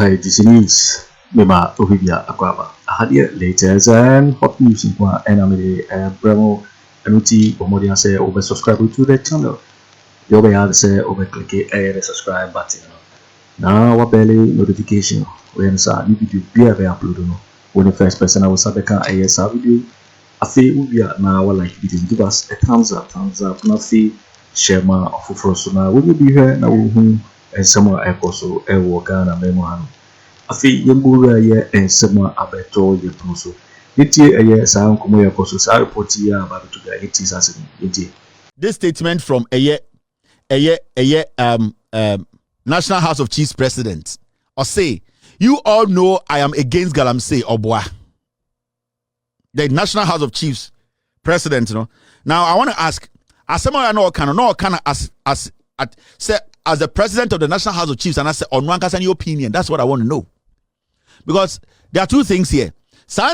Hi, this is Mema Ohibia Akwaba. I had yet latest and hot news in one and I'm a Bremo Anuti Omodia say over subscribe to the channel. You over have say over click the subscribe button. Now what belly notification when sa new video be upload no. When the first person I was at the can video. I feel we are now like video give us a thumbs up, nothing share my offer so now we will be here now and somewhere also a Ghana memo. I feel Yambura ye and somewhere abeto ye proso. It a year sound come here also sa report here about to get it is as this statement from National House of Chiefs President or say, you all know I am against galamsey or bois. The National House of Chiefs President, you know. Now I want to ask, as someone I know as the president of the National House of Chiefs, and I say on one case any opinion. That's what I want to know. Because there are two things here. I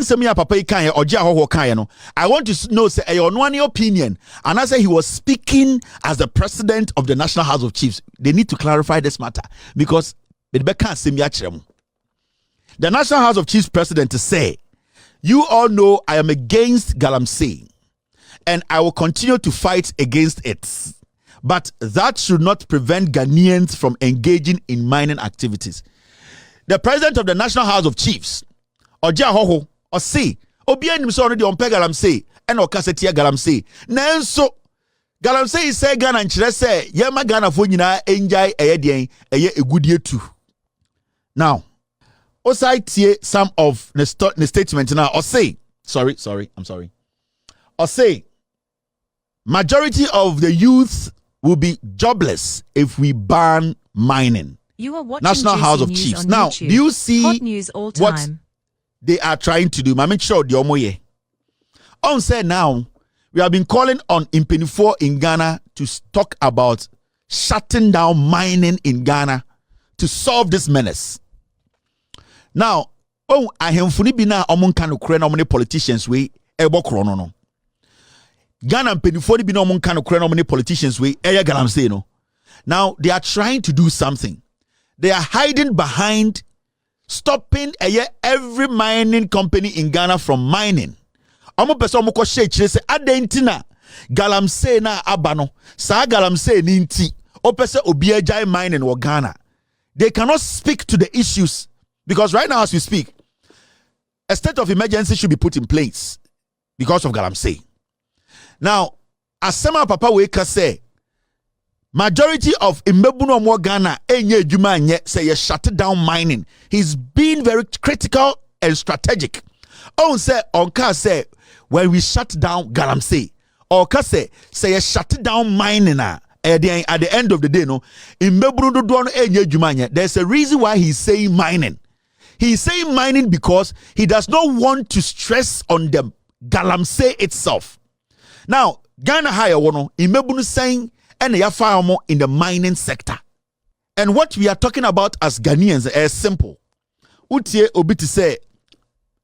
want to know say on one opinion, and I say he was speaking as the president of the National House of Chiefs. They need to clarify this matter because the National House of Chiefs president to say, you all know I am against galamsey and I will continue to fight against it. But that should not prevent Ghanaians from engaging in mining activities. The president of the National House of Chiefs, Ojahoho, or say, Obian himself already on galamsey and Okasetia galamsey. Nanso, galamsey is say Ghana and Chile say, Yama Ghana for Nina, enjoy a good year too. Now, also I see some of the statements now, or say, I'm sorry. Or say, majority of the youth will be jobless if we ban mining. You are watching National House of Chiefs. Now, YouTube. do you see hot news all time. What they are trying to do? Mami sure the omoye. On say now, we have been calling on Impenifo in Ghana to talk about shutting down mining in Ghana to solve this menace. Now, I have bina omon kanu kure na omone politicians we ebo krono no. Ghana Impenifo bina omon kanu kure na omone politicians we eya galamsey no. Now they are trying to do something. They are hiding behind stopping every mining company in Ghana from mining. Omo person omo ko share chire say adentina galamsey na abano sa galamsey ni nti opese obi agya mining wo Ghana. They cannot speak to the issues because right now as we speak a state of emergency should be put in place because of galamsey. Now as Sema Papa Weka say majority of Imbebuno Mo Ghana enye juma nye say you shut down mining. He's been very critical and strategic. On say onka say when we shut down galamsey, onka say you shut down mining at the end of the day no Imbebuno do no enye juma nye. There's a reason why he's saying mining. He's saying mining because he does not want to stress on the galamsey itself. Now Ghana higher wono Imbebuno saying and they are far more in the mining sector. And what we are talking about as Ghanaians is simple. Utie obiti say,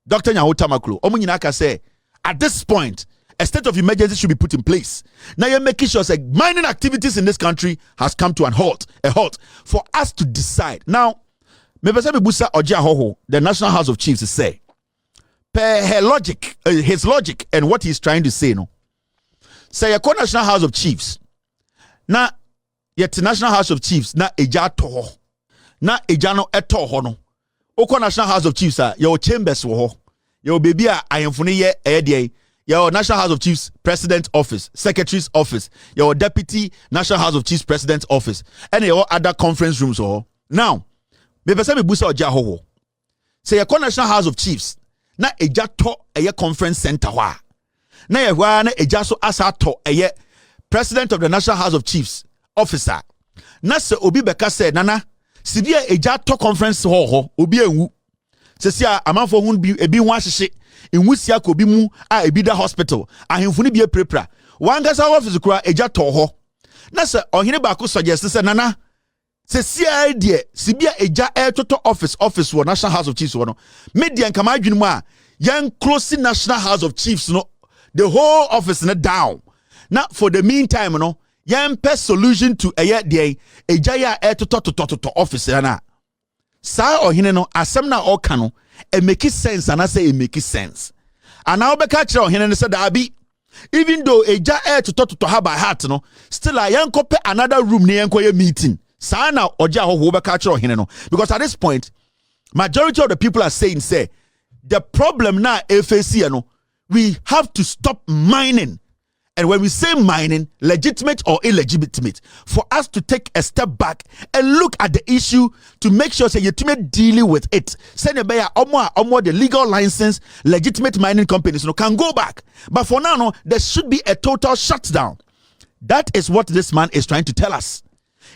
Dr. Nyahuta Maklo, Omunyinaka say, at this point, a state of emergency should be put in place. Now you're making sure that mining activities in this country has come to a halt for us to decide. Now, Mebese Busa Ojahoho, the National House of Chiefs, say, per his logic, and what he's trying to say, no. Say, a National House of Chiefs. Na yet National House of Chiefs na eja toho na eja no eto ho no okọ National House of Chiefs your chambers wo ho your baby a ayemfone ye ede your National House of Chiefs President Office, Secretary's Office, your Deputy National House of Chiefs President Office, and your other conference rooms ho. Now me pese me busa oja ho say your National House of Chiefs na eja to eye conference center ho a na ye hwa na eja so asa to eye President of the National House of Chiefs officer. Nasa obi beka said nana sibia eja to conference ho obi enwu. Sesia amanfo hun bi ebi ho ahyehye enwusia ko bi mu a ebi da hospital ahemfo ni bi prepra. Wangasa office kura eja to ho. Nasa ohene ba ko suggest say nana sesia de sibia eja toto office wo National House of Chiefs wo no. Media nkama adwunu a yan close National House of Chiefs no the whole office na down. Now, for the meantime, no, yam solution to a day, a jaya to office. Sa ohene no asem na oka no e make sense and I say it make sense. And now beka kire ohene no said abi even though eja air to have by heart no still I yankope another room ne yankoye meeting. Sa na oja ho beka kire ohene no because at this point majority of the people are saying say the problem now FAC no we have to stop mining. And when we say mining, legitimate or illegitimate, for us to take a step back and look at the issue to make sure say you dealing with it. Send a buyer the legal license, legitimate mining companies can go back. But for now, there should be a total shutdown. That is what this man is trying to tell us.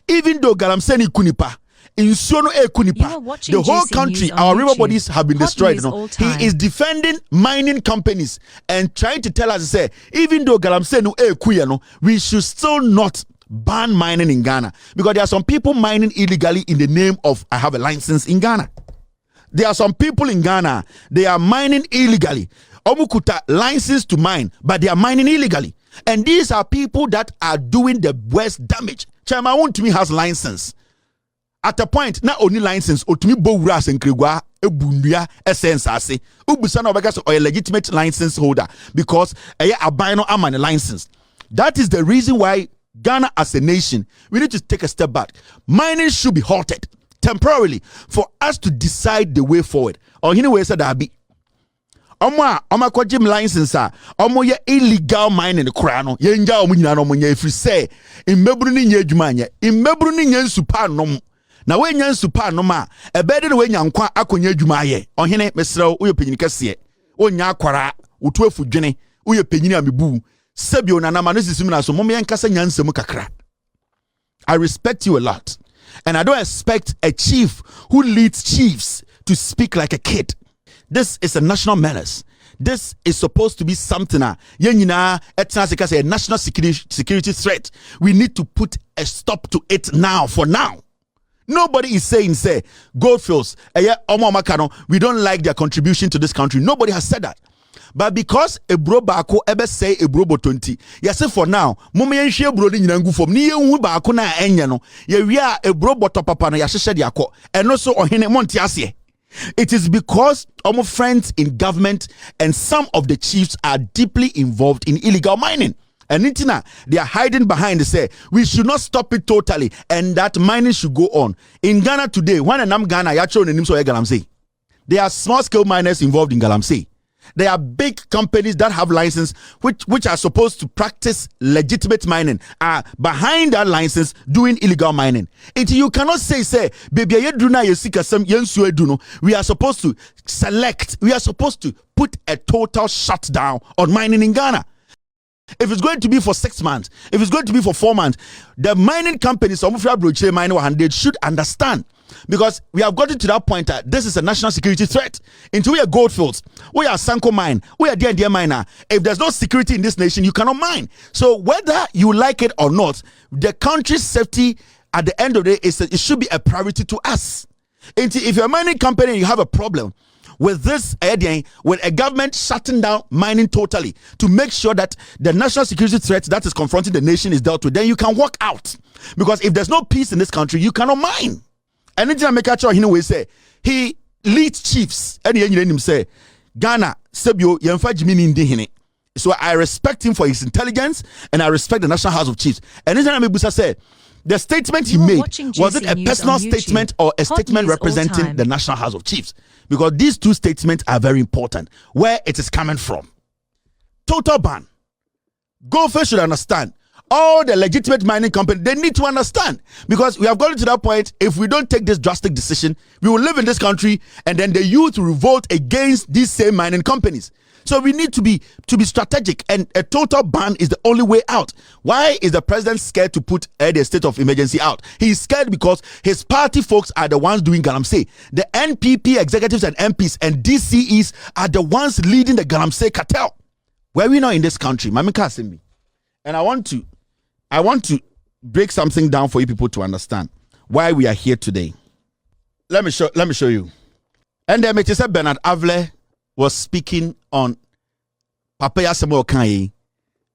Even though galamsey kunipa, the whole country, our river bodies have been destroyed. He is defending mining companies and trying to tell us, say, even though galamsey we should still not ban mining in Ghana because there are some people mining illegally in the name of I have a license in Ghana. There are some people in Ghana, they are mining illegally. Omukuta license to mine, but they are mining illegally. And these are people that are doing the worst damage. Chairman to me has license. At a point, not only license, or to me, Bowras and Krigwa, Ebundia, essence, I say, Ubusan or a legitimate license holder because a bino am a license. That is the reason why Ghana as a nation, we need to take a step back. Mining should be halted temporarily for us to decide the way forward. Or anyway, said that be. Oma kwa gym license omo ye illegal mining the krano yenja omo nyina no mo nya efri say immebru ni nya adwuma nya immebru ni nya nsupa nom na we nya nsupa nom a ebede we nya nkwa akonya adwuma ye ohene mesrew uye penyini kase onya akwara otu afudwene uye penyini amebu sebio na na no sisim na so mom ye nkasa nya nsem kakra. I respect you a lot and I don't expect a chief who leads chiefs to speak like a kid. This is a national menace. This is supposed to be something a national security threat. We need to put a stop to it now. For now, nobody is saying say Goldfields. We don't like their contribution to this country. Nobody has said that. But because a bro bako ebe say a bro botonti, yase for now, mume share bro di nyinangu form ni yehu bako na enye no ye wia a bro botopapa no yase shedi akọ and also ohene monti asye. It is because our friends in government and some of the chiefs are deeply involved in illegal mining. And they are hiding behind say we should not stop it totally and that mining should go on. In Ghana today, when I'm Ghana, galamsey. There are small scale miners involved in galamsey. There are big companies that have license which are supposed to practice legitimate mining are behind that license doing illegal mining. And you cannot say baby we are supposed to select, we are supposed to put a total shutdown on mining in Ghana. If it's going to be for 6 months, if it's going to be for 4 months, the mining companies they should understand. Because we have gotten to that point that this is a national security threat. Into we are Goldfields, we are Sanko mine, we are D&D miner. If there's no security in this nation, you cannot mine. So whether you like it or not, the country's safety at the end of the day it should be a priority to us. If you're a mining company and you have a problem with this with a government shutting down mining totally to make sure that the national security threat that is confronting the nation is dealt with, then you can walk out. Because if there's no peace in this country, you cannot mine. And anything I make sure he say he leads chiefs. And him say Ghana Sebio Yemfa Jimini Ndihine. So I respect him for his intelligence and I respect the National House of Chiefs. And anything I Busa said the statement he made, was it a personal statement or a statement representing the National House of Chiefs? Because these two statements are very important. Where it is coming from. Total ban. Goldfish should understand. All the legitimate mining companies, they need to understand. Because we have gotten to that point, if we don't take this drastic decision, we will live in this country and then the youth will revolt against these same mining companies. So we need to be strategic, and a total ban is the only way out. Why is the president scared to put the state of emergency out? He's scared because his party folks are the ones doing galamsey. The NPP executives and MPs and DCEs are the ones leading the galamsey cartel. Where we know in this country, Mamika Asimbi. And I want to break something down for you people to understand why we are here today. Let me show you. And then it said Bernard Avle was speaking on Papaya Samuel Kanye.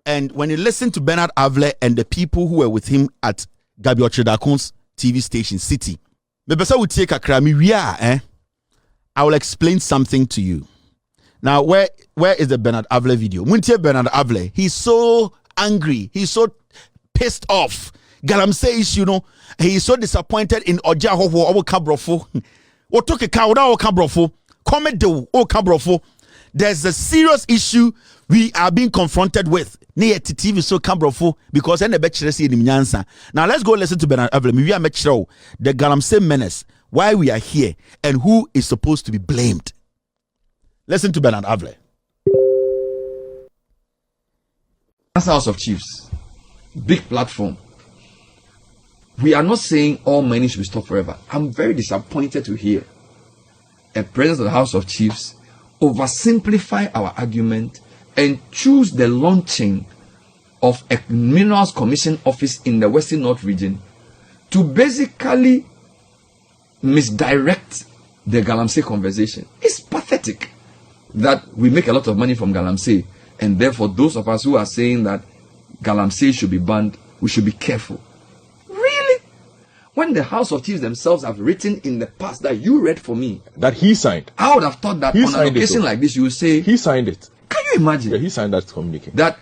And when you listen to Bernard Avle and the people who were with him at Gabby TV station, Citi, Me pesa we take akra me wia I will explain something to you. Now, where is the Bernard Avle video? Muntie Bernard Avle, he's so angry, he's so pissed off. Galamsey is, you know, he's so disappointed in Oja Hoho or Cabrofo. Or took a cow without Cabrofo. Comment do or Cabrofo. There's a serious issue we are being confronted with. Near TV so Cabrofo because any betcha see in Nyansa. Now let's go listen to Bernard Avle. We are metro the Galamsey menace. Why we are here and who is supposed to be blamed. Listen to Bernard Avle. House of Chiefs, big platform. We are not saying all mining should be stopped forever. I'm very disappointed to hear a president of the House of Chiefs oversimplify our argument and choose the launching of a Minerals Commission office in the Western North region to basically misdirect the galamsey conversation. It's pathetic that we make a lot of money from galamsey, and therefore those of us who are saying that galamsey should be banned, we should be careful. Really? When the House of Chiefs themselves have written in the past that you read for me, that he signed, I would have thought that on an occasion like this you would say he signed it. Can you imagine? Yeah, he signed that communique. That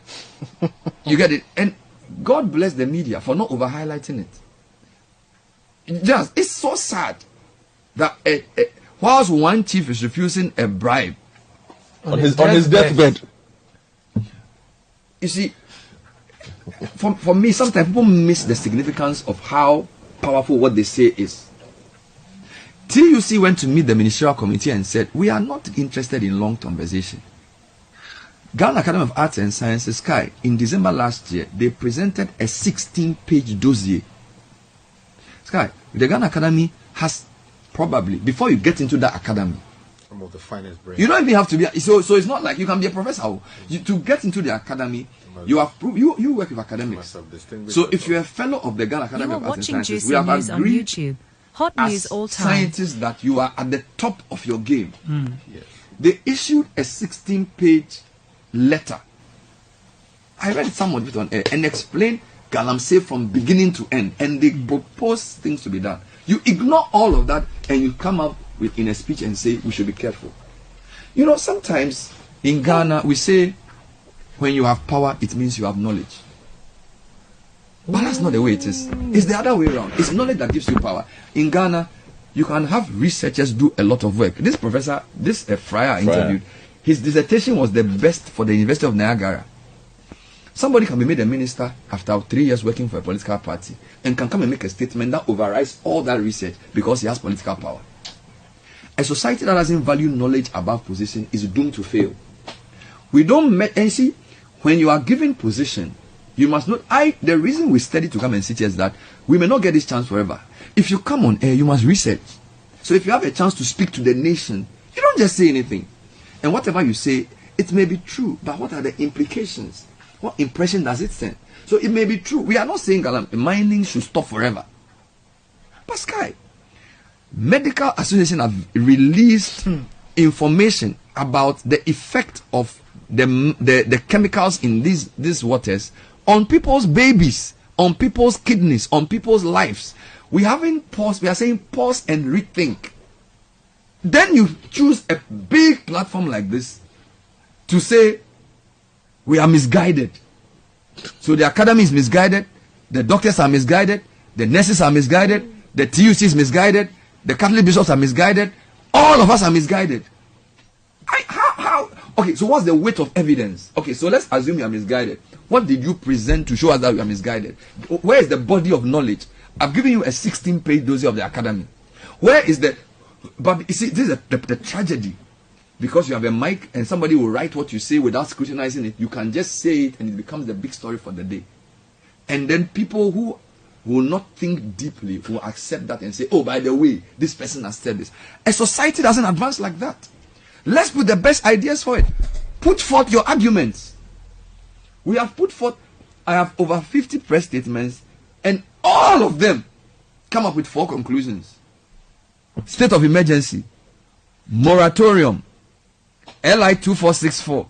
you get it, and God bless the media for not over highlighting it. Just it's so sad that whilst one chief is refusing a bribe on his deathbed. You see, for me, sometimes people miss the significance of how powerful what they say is. TUC went to meet the ministerial committee and said, we are not interested in long conversation. Ghana Academy of Arts and Sciences, Sky, in December last year, they presented a 16-page dossier. Sky, the Ghana Academy has probably, before you get into that academy, some of the finest brains. You don't even have to be so it's not like you can be a professor. To get into the academy, you have you work with academics. So if you're a fellow of the Ghana Academy of Arts and Sciences, we have agreed YouTube. Hot news all time. Scientists that you are at the top of your game. Yes. They issued a 16-page letter. I read some of it on air and explained galamsey from beginning to end, and they propose things to be done. You ignore all of that and you come up with in a speech and say we should be careful. You know, sometimes in Ghana we say when you have power it means you have knowledge. But that's not the way it is. It's the other way around. It's knowledge that gives you power. In Ghana, you can have researchers do a lot of work. This professor, Friar I interviewed, his dissertation was the best for the University of Niagara. Somebody can be made a minister after 3 years working for a political party and can come and make a statement that overrides all that research because he has political power. A society that doesn't value knowledge above position is doomed to fail. We don't and see, when you are given position, you must not. The reason we study to come and sit here is that we may not get this chance forever. If you come on air, you must research. So if you have a chance to speak to the nation, you don't just say anything. And whatever you say, it may be true, but what are the implications? What impression does it send? So it may be true. We are not saying mining should stop forever. But Sky, Medical Association have released information about the effect of the chemicals in these waters on people's babies, on people's kidneys, on people's lives. We are saying pause and rethink. Then you choose a big platform like this to say we are misguided. So the academy is misguided, the doctors are misguided, the nurses are misguided, the TUC is misguided, the Catholic bishops are misguided, all of us are misguided. How? Okay, so what's the weight of evidence? Okay, so let's assume you are misguided. What did you present to show us that you are misguided? Where is the body of knowledge? I've given you a 16-page dossier of the academy. Where is the... But you see, this is the tragedy. Because you have a mic and somebody will write what you say without scrutinizing it. You can just say it and it becomes the big story for the day. And then people who will not think deeply will accept that and say, oh, by the way, this person has said this. A society doesn't advance like that. Let's put the best ideas for it. Put forth your arguments. We have put forth, I have over 50 press statements, and all of them come up with 4 conclusions. State of emergency, moratorium, LI 2464,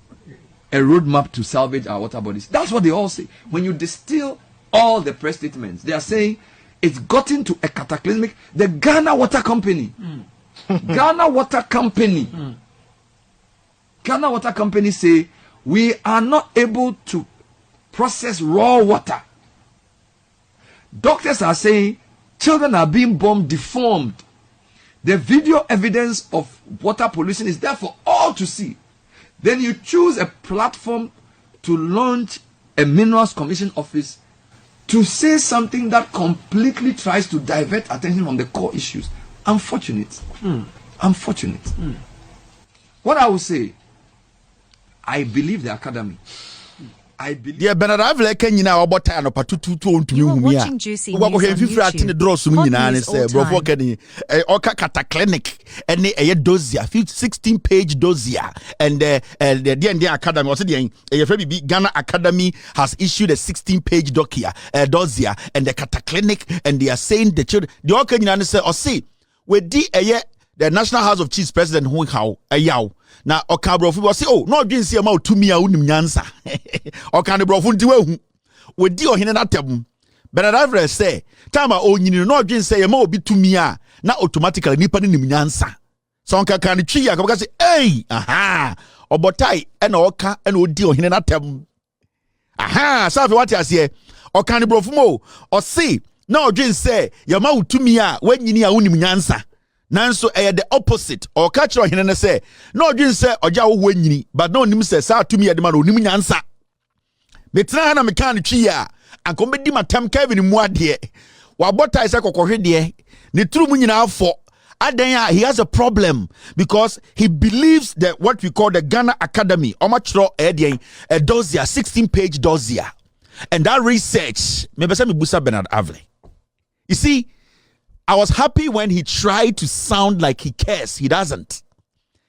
a roadmap to salvage our water bodies. That's what they all say. When you distill all the press statements, they are saying it's gotten to a cataclysmic. The Ghana Water Company, Ghana Water Company, Ghana Water Company say we are not able to process raw water. Doctors are saying children are being born deformed. The video evidence of water pollution is there for all to see. Then you choose a platform to launch a Minerals Commission office to say something that completely tries to divert attention from the core issues. Unfortunate. Unfortunate. What I will say, I believe the academy. I believe. Yeah, Bernard Avle Kenya about time no patutu to You are watching Juicy News on YouTube. Hot news all time. Oka kata clinic and a dossier 16-page dossier and the academy was the Ghana Academy has issued a 16-page dossier and the kata clinic and they are saying the children the Okenya say or see we di the National House of Chiefs President who how ayaw na okabrofo was say oh no dwen see ma otumi a unim nyansa okabrofo nti wahu we di ohene na tabum Bernard Avle say time a onyini no dwen say ma obi tumi a na automatically nipa nim nyansa so onka kan twi ya ka say hey aha obotai e na oka e na odi ohene na tabum aha safi what you say okabrofo mo o see na odwen say ya ma otumi a wanyini a unim nyansa nanso the opposite or catch or hine say no dwin say oja wo wanyini but no nim say sa tumi yede ma no nim nyansa metra na mekan twi a anko bedi matam Kevin mu ade wa botai say kokohwe de ne turu mu nyina afo adan he has a problem because he believes that what we call the Ghana Academy omachro a dossier 16-page dossier and that research me be say me busa Bernard Avle. You see, I was happy when he tried to sound like he cares. He doesn't.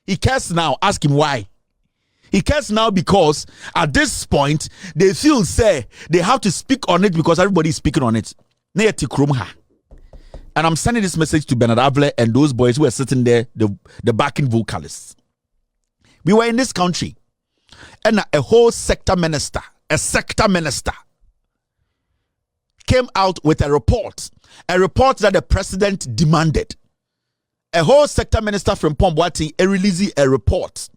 He cares now. Ask him why. He cares now because at this point, they feel, say, they have to speak on it because everybody is speaking on it. And I'm sending this message to Bernard Avle and those boys who are sitting there, the backing vocalists. We were in this country and a whole sector minister came out with a report that the president demanded. A whole sector minister from Boakye released a report.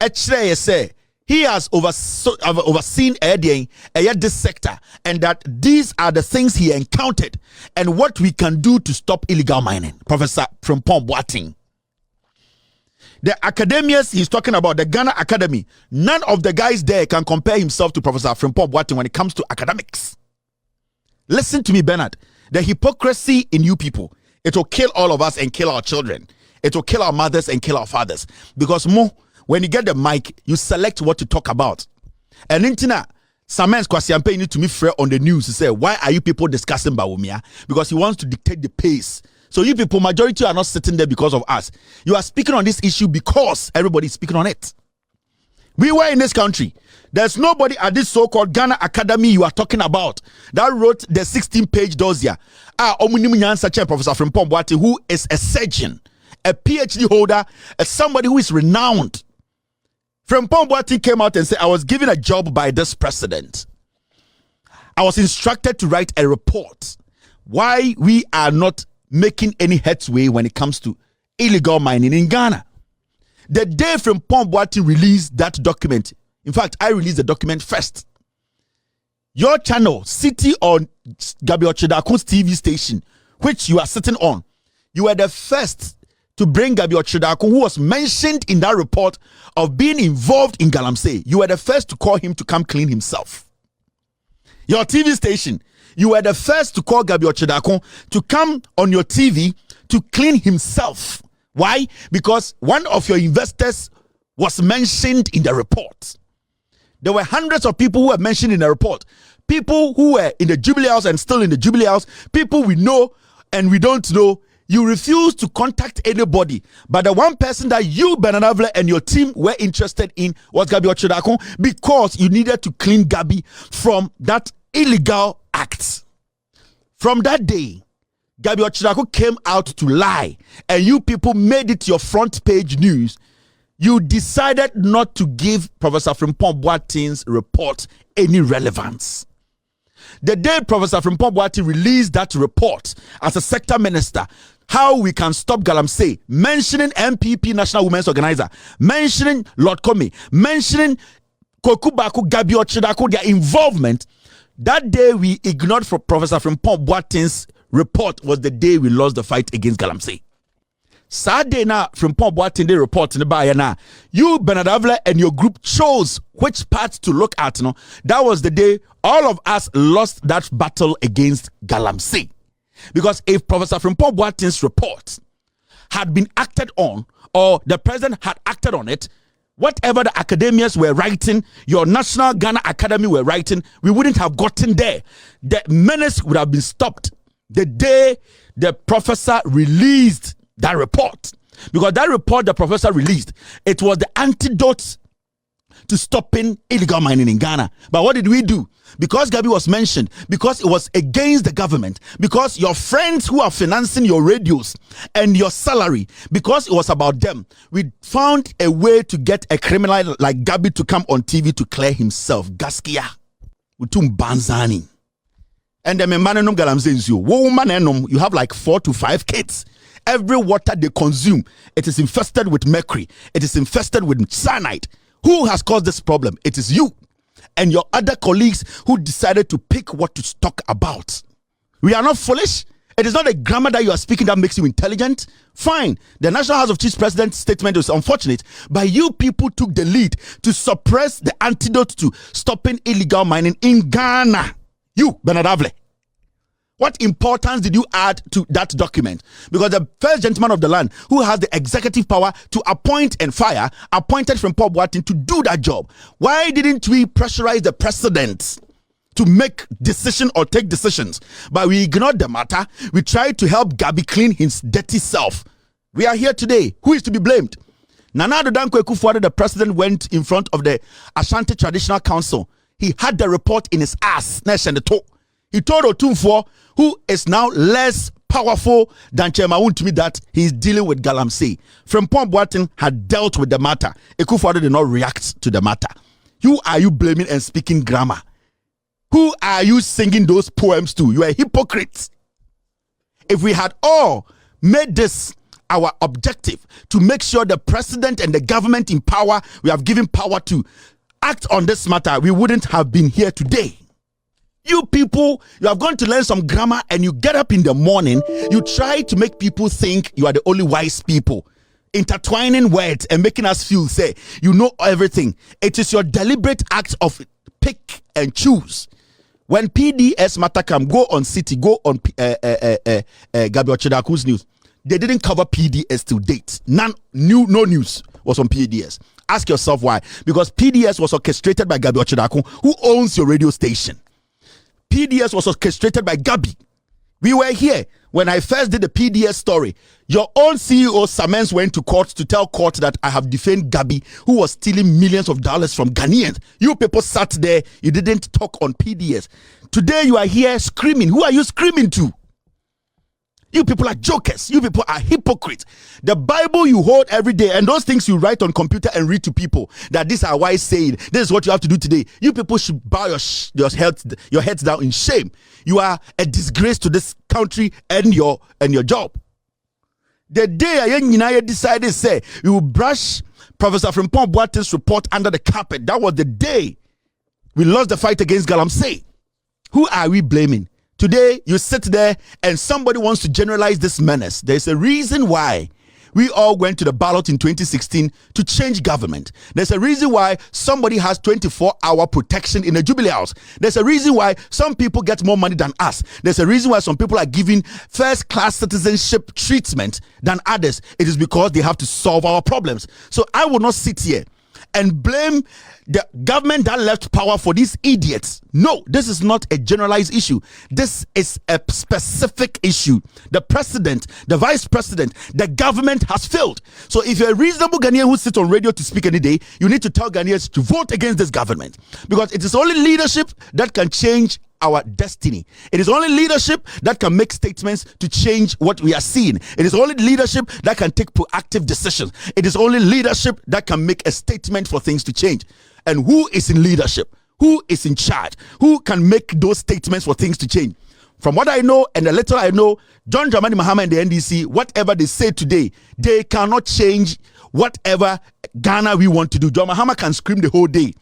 Otchere say he has overseen this sector and that these are the things he encountered and what we can do to stop illegal mining. Professor from Boakye. The academians he's talking about, the Ghana Academy, none of the guys there can compare himself to Professor Frempeh Boakye when it comes to academics. Listen to me, Bernard. The hypocrisy in you people, it will kill all of us and kill our children. It will kill our mothers and kill our fathers. Because when you get the mic, you select what to talk about. And Intina, Sammy's campaign need to me fair on the news to say, why are you people discussing Bawumia? Because he wants to dictate the pace. So you people, majority are not sitting there because of us. You are speaking on this issue because everybody is speaking on it. We were in this country. There's nobody at this so-called Ghana Academy you are talking about that wrote the 16-page dossier. Professor Frempeh Boakye, who is a surgeon, a PhD holder, somebody who is renowned. Frempeh Boakye came out and said, I was given a job by this president. I was instructed to write a report why we are not making any headway when it comes to illegal mining in Ghana. The day Frempeh Boakye released that document, in fact, I released the document first. Your channel, Citi on Gabby TV station, which you are sitting on, you were the first to bring Gabby who was mentioned in that report of being involved in galamsey. You were the first to call him to come clean himself. Your TV station, you were the first to call Gabby to come on your TV to clean himself. Why? Because one of your investors was mentioned in the report. There were hundreds of people who were mentioned in the report. People who were in the Jubilee House and still in the Jubilee House. People we know and we don't know. You refuse to contact anybody. But the one person that you, Bernard Avle, and your team were interested in was Gabby because you needed to clean Gabby from that illegal act. From that day, Gabby came out to lie, and you people made it your front page news. You decided not to give Professor Frempeh Boakye's report any relevance. The day Professor Prempeh Boakye released that report as a sector minister, how we can stop galamsey, mentioning MPP National Women's Organizer, mentioning Lord Comey, mentioning Koku Gabby their involvement. That day we ignored for Professor Prempeh Boakye's report was the day we lost the fight against galamsey. Saturday now Prempeh Boakye the report in the buyer now. You Bernard Avle and your group chose which parts to look at. No, that was the day all of us lost that battle against galamsey. Because if Professor Prempeh Boakye's report had been acted on, or the president had acted on it, whatever the academians were writing, your National Ghana Academy were writing, we wouldn't have gotten there. The menace would have been stopped the day the professor released that report. Because that report the professor released, it was the antidote to stopping illegal mining in Ghana. But what did we do? Because Gabby was mentioned, because it was against the government, because your friends who are financing your radios and your salary, because it was about them, we found a way to get a criminal like Gabby to come on TV to clear himself. Gaskia. Utum Banzani. And the Memanenum Galamsey, you have like 4 to 5 kids. Every water they consume, it is infested with mercury. It is infested with cyanide. Who has caused this problem? It is you and your other colleagues who decided to pick what to talk about. We are not foolish. It is not a grammar that you are speaking that makes you intelligent. Fine. The National House of Chiefs President's statement was unfortunate, but you people took the lead to suppress the antidote to stopping illegal mining in Ghana. You, Bernard Avle. What importance did you add to that document? Because the first gentleman of the land, who has the executive power to appoint and fire, appointed Prempeh Boakye to do that job. Why didn't we pressurize the president to make decisions or take decisions? But we ignored the matter. We tried to help Gabby clean his dirty self. We are here today. Who is to be blamed? Nana Addo Akufo Addo, the president, went in front of the Ashanti Traditional Council. He had the report in his ass. He told Otumfuo, who is now less powerful than Chema to me, that he's dealing with galamsey. Prempeh Boakye had dealt with the matter. Akufo Addo did not react to the matter. Who are you blaming and speaking grammar? Who are you singing those poems to? You are hypocrites. If we had all made this our objective to make sure the president and the government in power, we have given power to act on this matter, we wouldn't have been here today. You people, you have gone to learn some grammar and you get up in the morning, you try to make people think you are the only wise people, intertwining words and making us feel, say, you know everything. It is your deliberate act of pick and choose. When PDS matter come, go on City, go on Gabby Ochedaku's news. They didn't cover PDS till date. No news was on PDS. Ask yourself why. Because PDS was orchestrated by Gabby Ochedaku, who owns your radio station. PDS was orchestrated by Gabby. We were here when I first did the PDS story. Your own CEO, Sammy, went to court to tell court that I have defamed Gabby, who was stealing millions of dollars from Ghanaians. You people sat there, you didn't talk on PDS. Today you are here screaming. Who are you screaming to? You people are jokers. You people are hypocrites. The Bible you hold every day and those things you write on computer and read to people, that these are wise saying, this is what you have to do today. You people should bow your heads down in shame. You are a disgrace to this country and your job. The day I decided, say, you will brush Professor Prempeh Boakye's report under the carpet. That was the day we lost the fight against galamsey. Who are we blaming? Today, you sit there and somebody wants to generalize this menace. There's a reason why we all went to the ballot in 2016 to change government. There's a reason why somebody has 24-hour protection in a Jubilee House. There's a reason why some people get more money than us. There's a reason why some people are given first-class citizenship treatment than others. It is because they have to solve our problems. So I will not sit here and blame the government that left power for these idiots. No, this is not a generalized issue. This is a specific issue. The president, the vice president, the government has failed. So if you're a reasonable Ghanaian who sits on radio to speak any day, you need to tell Ghanaians to vote against this government, because it is only leadership that can change our destiny. It is only leadership that can make statements to change what we are seeing. It is only leadership that can take proactive decisions. It is only leadership that can make a statement for things to change. And who is in leadership? Who is in charge? Who can make those statements for things to change? From what I know and the little I know, John Dramani Mahama and the NDC, whatever they say today, they cannot change whatever Ghana we want to do. John Mahama can scream the whole day.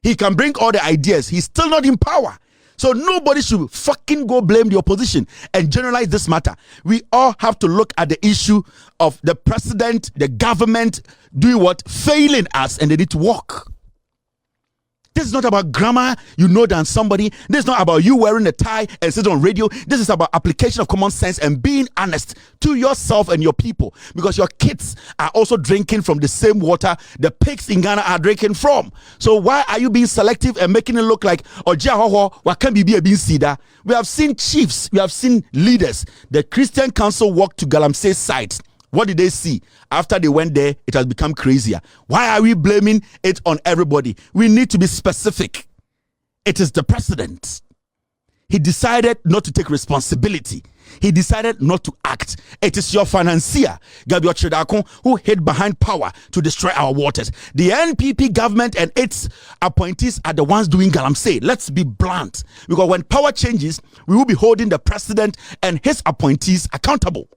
He can bring all the ideas. He's still not in power. So nobody should fucking go blame the opposition and generalize this matter. We all have to look at the issue of the president, the government doing what? Failing us, and they need to work. This is not about grammar, you know, than somebody. This is not about you wearing a tie and sitting on radio. This is about application of common sense and being honest to yourself and your people, because your kids are also drinking from the same water the pigs in Ghana are drinking from. So why are you being selective and making it look like what can be a sida? We have seen chiefs, we have seen leaders. The Christian Council walked to galamsey sites. What did they see? After they went there, it has become crazier. Why are we blaming it on everybody? We need to be specific. It is the president. He decided not to take responsibility. He decided not to act. It is your financier, Gabby, who hid behind power to destroy our waters. The NPP government and its appointees are the ones doing galamsey. Let's be blunt. Because when power changes, we will be holding the president and his appointees accountable.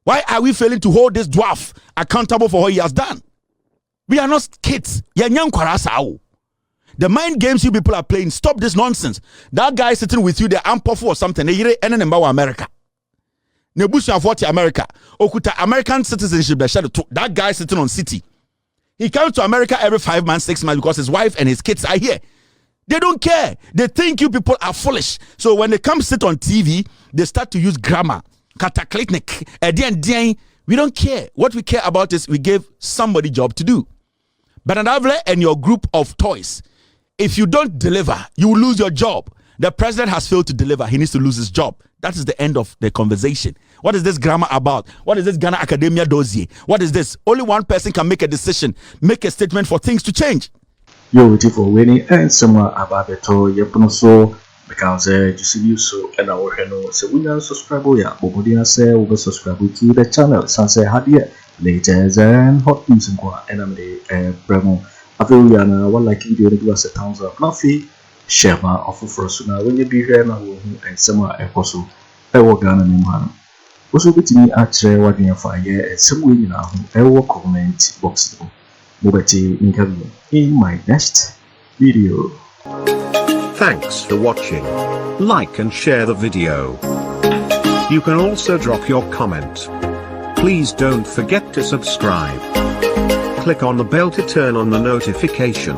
Why are we failing to hold this dwarf accountable for what he has done? We are not kids. The mind games you people are playing, stop this nonsense. That guy sitting with you, the ampofu or something, America. Nebuchadnezzar 40 America. Okuta American citizenship, that guy sitting on citi. He comes to America every 5 months, 6 months because his wife and his kids are here. They don't care. They think you people are foolish. So when they come sit on TV, they start to use grammar. Cataclysmic. We don't care. What we care about is we gave somebody job to do. But an Avle and your group of toys, if you don't deliver, you will lose your job. The president has failed to deliver. He needs to lose his job. That is the end of the conversation. What is this grammar about? What is this Ghana Academia dossier? What is this? Only one person can make a decision, make a statement for things to change. You're waiting for winning and someone about the toy. So because you so and our hello, so we are subscribe. Bawumia say over subscribe to the channel. Sanse Hadia latest and hot news and I'm the Bremo. Avle what like video to give us a thumbs up. Nothing share my offer for us now. When you be here now and somewhere Expósed, I will Ghana name man. Also with me otchere what you for here and somewhere you know I will comment box. Mobati interview in my next video. Thanks for watching. Like and share the video. You can also drop your comment. Please don't forget to subscribe. Click on the bell to turn on the notification.